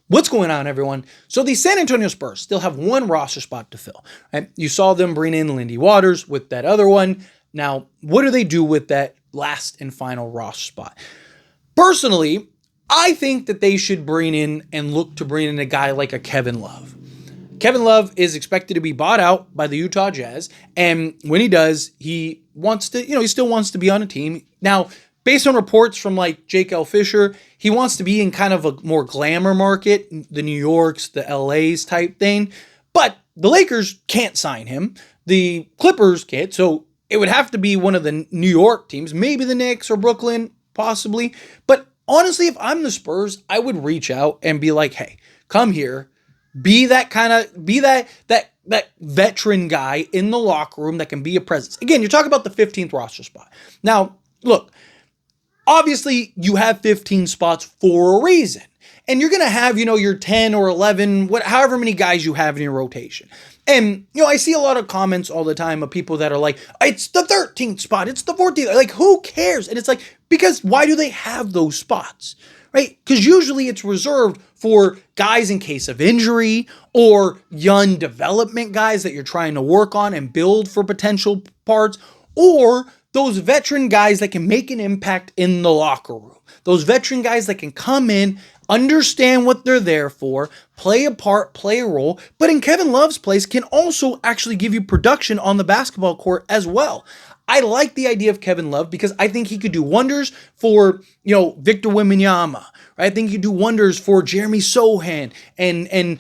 What's going on, everyone? So the San Antonio Spurs still have one roster spot to fill. Right? You saw them bring in Lindy Waters with that other one. Now, what do they do with that last and final roster spot? Personally, I think that they should bring in and look to bring in a guy like a Kevin Love. Kevin Love is expected to be bought out by the Utah Jazz, and when he does, he wants to, he still wants to be on a team. Now, based on reports from like Jake L. Fisher, he wants to be in kind of a more glamour market, the New Yorks, the LAs type thing. But the Lakers can't sign him. The Clippers can't. So it would have to be one of the New York teams, maybe the Knicks or Brooklyn, possibly. But honestly, if I'm the Spurs, I would reach out and be like, hey, come here. Be that veteran guy in the locker room that can be a presence. Again, you're talking about the 15th roster spot. Now, look, obviously, you have 15 spots for a reason. And you're going to have, your 10 or 11, however many guys you have in your rotation. And, I see a lot of comments all the time of people that are like, it's the 13th spot, it's the 14th. Like, who cares? And it's like, because why do they have those spots? Right? Because usually it's reserved for guys in case of injury or young development guys that you're trying to work on and build for potential parts, or those veteran guys that can make an impact in the locker room. Those veteran guys that can come in, understand what they're there for, play a part, play a role, but in Kevin Love's place can also actually give you production on the basketball court as well. I like the idea of Kevin Love because I think he could do wonders for, Victor Wembanyama. Right? I think he could do wonders for Jeremy Sochan and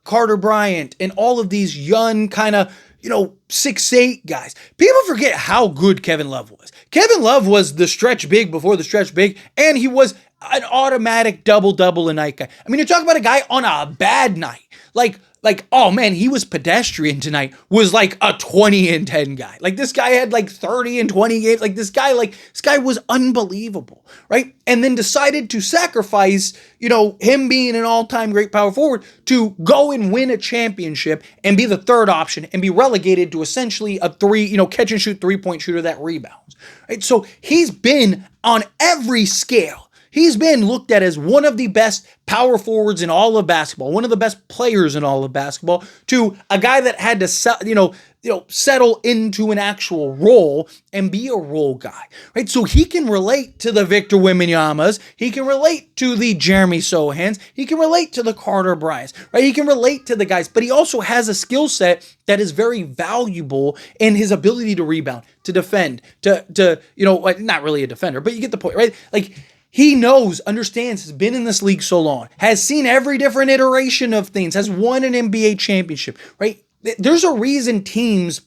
Carter Bryant and all of these young kind of, 6'8" guys. People forget how good Kevin Love was. Kevin Love was the stretch big before the stretch big, and he was an automatic double-double a night guy. I mean, you're talking about a guy on a bad night. Like, oh man, he was pedestrian tonight, was like a 20-10 guy. Like this guy had like 30 and 20 games. This guy was unbelievable, right? And then decided to sacrifice, him being an all-time great power forward to go and win a championship and be the third option and be relegated to essentially a catch and shoot 3-point shooter that rebounds, right? So he's been on every scale. He's been looked at as one of the best power forwards in all of basketball, one of the best players in all of basketball, to a guy that had to settle into an actual role and be a role guy, right? So he can relate to the Victor Wembanyamas, he can relate to the Jeremy Sochans, he can relate to the Carter Bryants, right? He can relate to the guys, but he also has a skill set that is very valuable in his ability to rebound, to defend, to not really a defender, but you get the point, right? Like, he knows, understands, has been in this league so long, has seen every different iteration of things, has won an NBA championship, right? There's a reason teams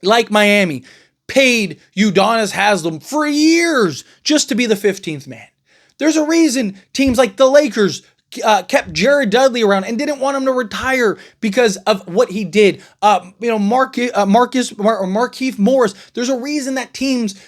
like Miami paid Udonis Haslem for years just to be the 15th man. There's a reason teams like the Lakers kept Jared Dudley around and didn't want him to retire because of what he did. Markieff Morris. There's a reason that teams,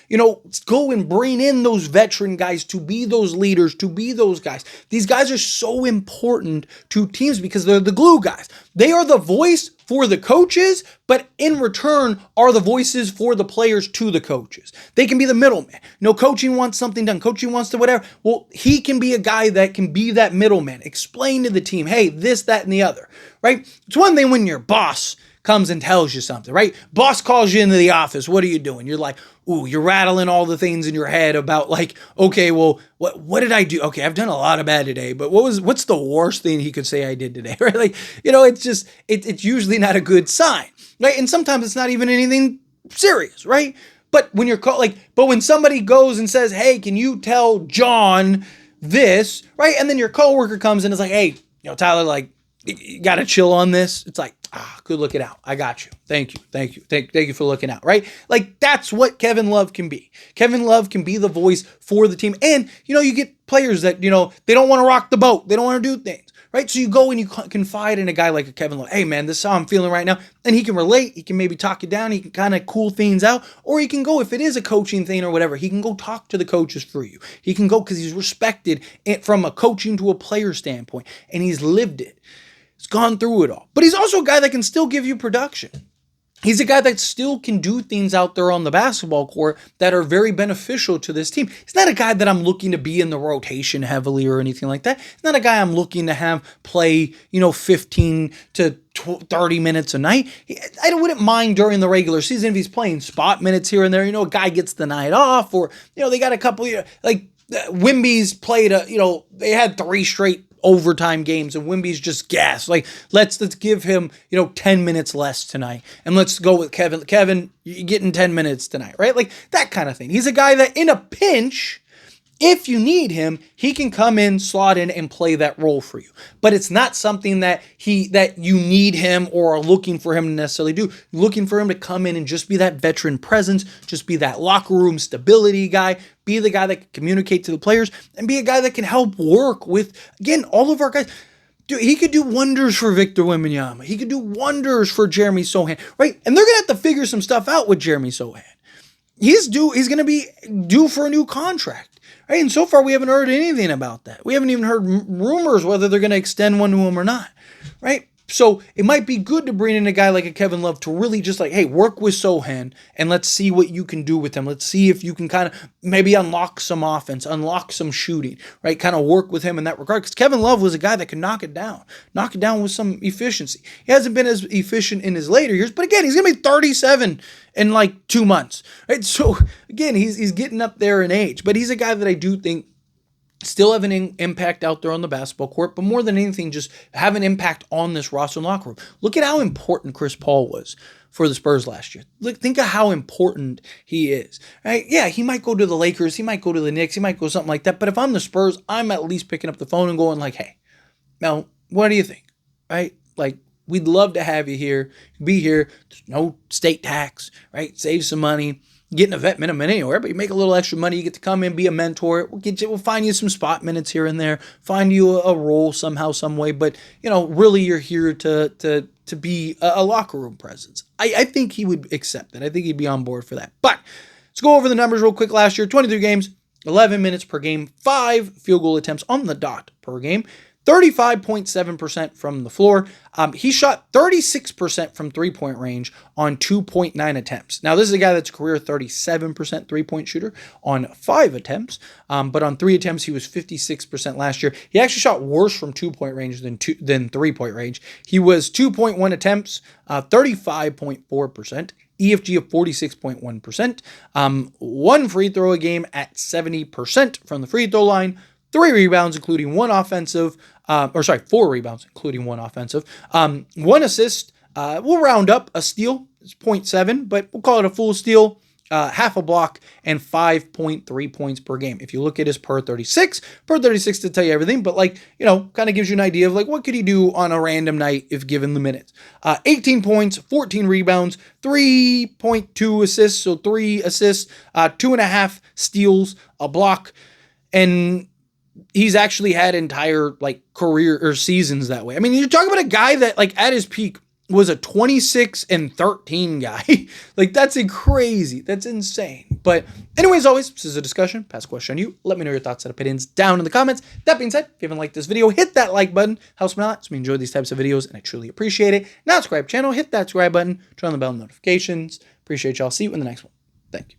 go and bring in those veteran guys to be those leaders, to be those guys. These guys are so important to teams because they're the glue guys. They are the voice for the coaches, but in return are the voices for the players to the coaches. They can be the middleman. Coaching wants something done. Coaching wants to whatever. Well, he can be a guy that can be that middleman. Explain to the team, hey, this, that, and the other, right? It's one thing when your boss comes and tells you something, right? Boss calls you into the office. What are you doing? You're like, ooh, you're rattling all the things in your head about like, okay, well, what did I do? Okay, I've done a lot of bad today, but what's the worst thing he could say I did today, right? Like, it's usually not a good sign, right? And sometimes it's not even anything serious, right? But when when somebody goes and says, hey, can you tell John this, right? And then your coworker comes and is like, hey, Tyler, like, you got to chill on this. It's like, good looking out. I got you. Thank you. Thank you for looking out, right? Like, that's what Kevin Love can be. Kevin Love can be the voice for the team. And, you get players that, they don't want to rock the boat. They don't want to do things, right? So you go and you confide in a guy like a Kevin Love. Hey, man, this is how I'm feeling right now. And he can relate. He can maybe talk you down. He can kind of cool things out. Or he can go, if it is a coaching thing or whatever, he can go talk to the coaches for you. He can go because he's respected from a coaching to a player standpoint. And he's lived it. He's gone through it all. But he's also a guy that can still give you production. He's a guy that still can do things out there on the basketball court that are very beneficial to this team. He's not a guy that I'm looking to be in the rotation heavily or anything like that. He's not a guy I'm looking to have play, 15 to 30 minutes a night. I wouldn't mind during the regular season if he's playing spot minutes here and there. A guy gets the night off, or, they got a couple, like Wemby's played they had 3 straight overtime games and Wemby's just gassed. Like, let's give him, 10 minutes less tonight. And let's go with Kevin. Kevin, you're getting 10 minutes tonight, right? Like that kind of thing. He's a guy that in a pinch, if you need him, he can come in, slot in, and play that role for you. But it's not something that you need him or are looking for him to necessarily do. You're looking for him to come in and just be that veteran presence, just be that locker room stability guy, be the guy that can communicate to the players, and be a guy that can help work with, again, all of our guys. Dude, he could do wonders for Victor Wembanyama. He could do wonders for Jeremy Sochan, right? And they're going to have to figure some stuff out with Jeremy Sochan. He's going to be due for a new contract. Right? And so far, we haven't heard anything about that. We haven't even heard rumors whether they're going to extend one to him or not. Right? So it might be good to bring in a guy like a Kevin Love to really just hey, work with Sochan and let's see what you can do with him. Let's see if you can kind of maybe unlock some offense, unlock some shooting, right? Kind of work with him in that regard. Because Kevin Love was a guy that could knock it down with some efficiency. He hasn't been as efficient in his later years, but again, he's going to be 37 in 2 months, right? So again, he's getting up there in age, but he's a guy that I do think still have an impact out there on the basketball court, but more than anything, just have an impact on this roster and locker room. Look at how important Chris Paul was for the Spurs last year. Look, think of how important he is. Right? Yeah, he might go to the Lakers, he might go to the Knicks, he might go something like that, but if I'm the Spurs, I'm at least picking up the phone and going hey, now, what do you think? Right? We'd love to have you here, be here. There's no state tax, right? Save some money. Getting a vet minimum anywhere, but you make a little extra money. You get to come in, be a mentor. We'll find you some spot minutes here and there, find you a role somehow, some way. But really, you're here to be a locker room presence. I think he would accept that. I think he'd be on board for that. But let's go over the numbers real quick. Last year, 23 games, 11 minutes per game, 5 field goal attempts on the dot per game. 35.7% from the floor. He shot 36% from three-point range on 2.9 attempts. Now, this is a guy that's a career 37% three-point shooter on 5 attempts, but on 3 attempts, he was 56% last year. He actually shot worse from two-point range than three-point range. He was 2.1 attempts, 35.4%. EFG of 46.1%. 1 free throw a game at 70% from the free throw line. 3 rebounds, including 1 offensive, 4 rebounds, including 1 offensive. 1 assist, we'll round up a steal, it's 0.7, but we'll call it a full steal, half a block, and 5.3 points per game. If you look at his per 36 to tell you everything, but kind of gives you an idea of what could he do on a random night if given the minutes. 18 points, 14 rebounds, 3.2 assists, so 3 assists, 2.5 steals, a block, and he's actually had entire career or seasons that way. I mean, you're talking about a guy that at his peak was a 26-13 guy. That's crazy. That's insane. But anyways, always, this is a discussion. Pass a question on you. Let me know your thoughts and opinions down in the comments. That being said, if you haven't liked this video, hit that like button. Helps me a lot. So we enjoy these types of videos and I truly appreciate it. Now subscribe channel, hit that subscribe button, turn on the bell notifications. Appreciate y'all. See you in the next one. Thank you.